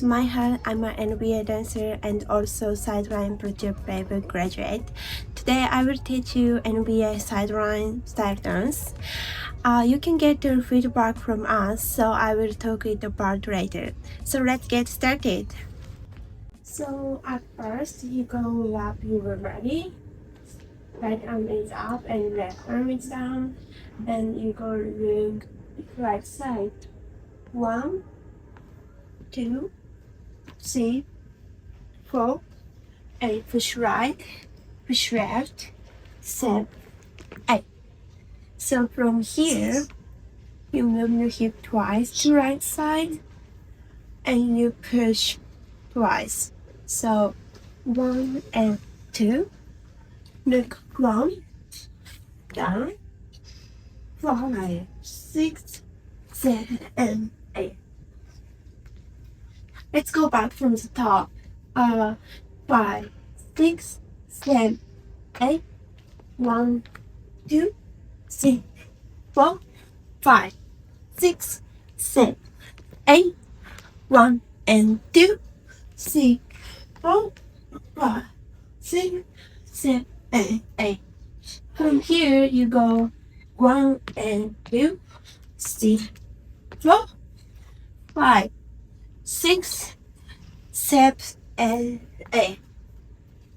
Maihal. I'm an NBA dancer and also Sideline project playbook graduate. Today I will teach you NBA Sideline style dance. You can get the feedback from us, so I will talk it about later. So let's get started. So at first you go up your body. Right arm is up and left arm is down. And you go look right side. 1, 2, 3, 4, 8. Push right, push left, 7, 8. So from here, you move your hip twice to right side and you push twice. So 1 and 2. Look 1, down, 5, 6, 7, and 8. Let's go back from the top. 5, 6, 7, 8. 1, 2, 3, 4, 5, 6, 7, 8. 1 and 2, 3, 4, 5, 6, 7, and 8. From here you go 1 and 2, 3, 4, 5, 6, 7, and 8.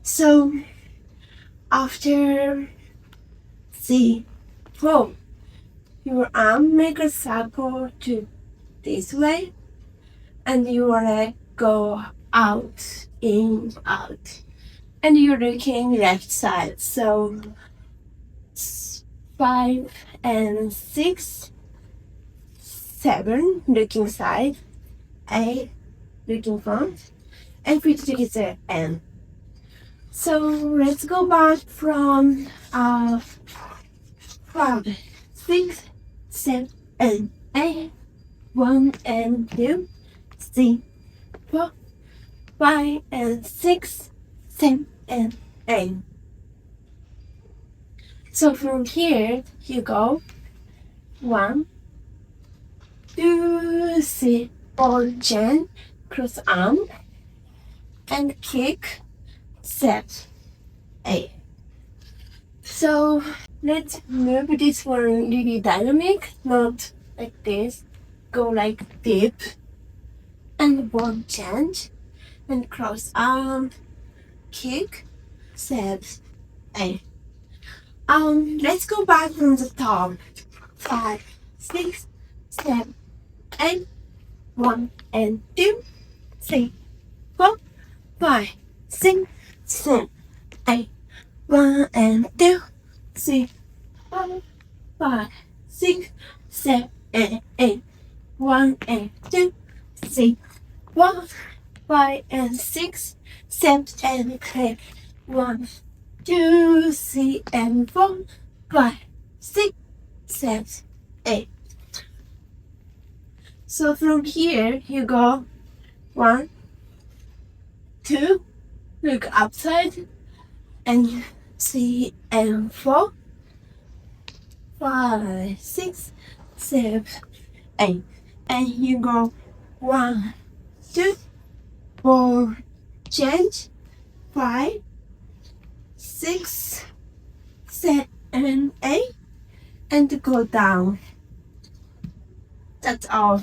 So after 3, 4, your arm make a circle to this way, and your leg go out, in, out, and you're looking left side. So 5 and 6, 7 looking side, 8 looking front, and put together end. So let's go back from 5, 6, 7, and 8. 1 and 2, 3, 4, 5, and 6, 7, and 8. So from here you go 1, 2, 3, 4, GeNienne, cross arm, and kick, 7, 8. So let's move this one really dynamic, not like this. Go like deep, and one change, and cross arm, kick, 7, 8. Let's go back from the top. 5, 6, 7, 8. 1 and 2, 3, 4, 5, 6, 7, 8. 1 and 2, 3, 4, 5, 6, 7, 8. 1 and 2, 3, 4, 5, and 6, 7, and 8. 1, 2, 3, and 4, 5, 6, 7, 8. So from here you go 1, 2, look upside, and 3 and 4, 5, 6, 7, 8. And you go 1, 2, 4, change, 5, 6, 7, 8, and go down. That's all.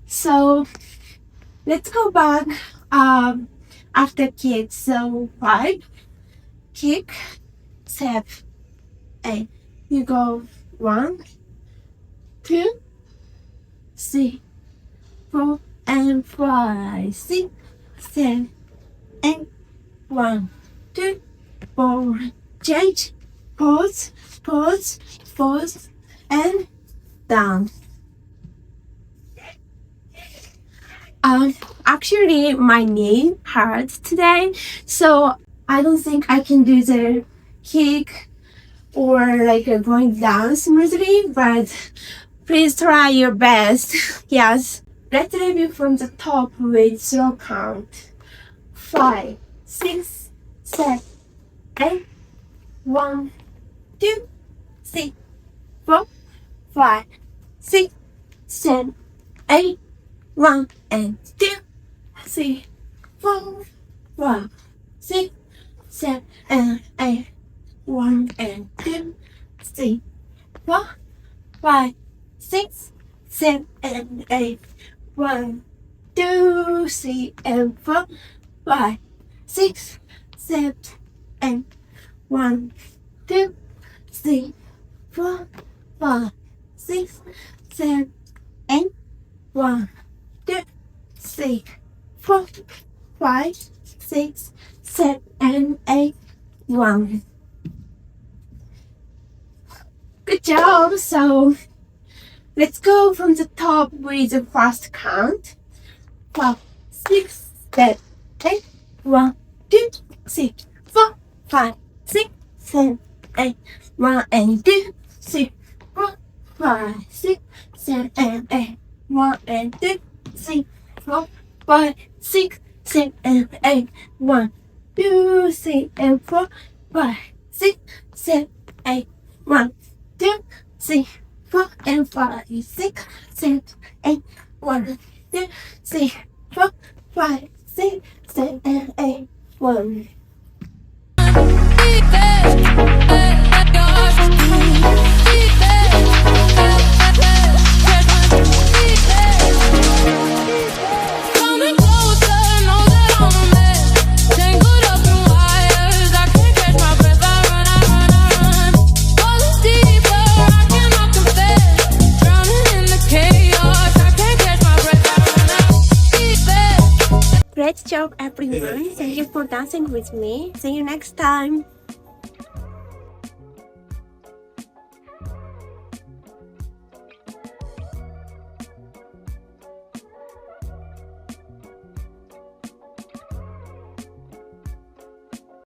So let's go back after kick. So 5, kick, 7, 8. You go 1, 2, 3, 4, and 5, 6, 7, 8. 1, 2, 4, change, pause, pause, pause, and down. Actually my knee hurts today, so I don't think I can do the kick or like going down smoothly, but please try your best. Yes. Let's review from the top with slow count. 5, 6, 7, 8. 1, 2, 3, 4, 5, 6, 7, 8. 1 and 2, 3, 4, 5, 6, 7, 8. 1 and 2, 3, 4, 5, 6, 7 and 8. 1, 2, 3 and 4, 5, 6, 7 and 1, 2, 3, 4, 5, 6, 7 and 1, 2, 3, 4, 5, 6, 7 and 8. 1. Good job. So let's go from the top with the fast count. 5, 6, 7, 8. 1, 2, 3, 4, 5, 6, 7, 8. 1 and 2, 3, 4, 5, 6, 7 and 8. 1 and 2, 3, 4, 5, 6, 7 and 8. 1, 2, 3 and 4, 5, 6, 7, 8. 1, 2, 3, 4 and 5, 6, 7, 8. 1, 2, 3, 4, 5, 6, 7 and 8. 1. Great job, everyone. Thank you for dancing with me. See you next time.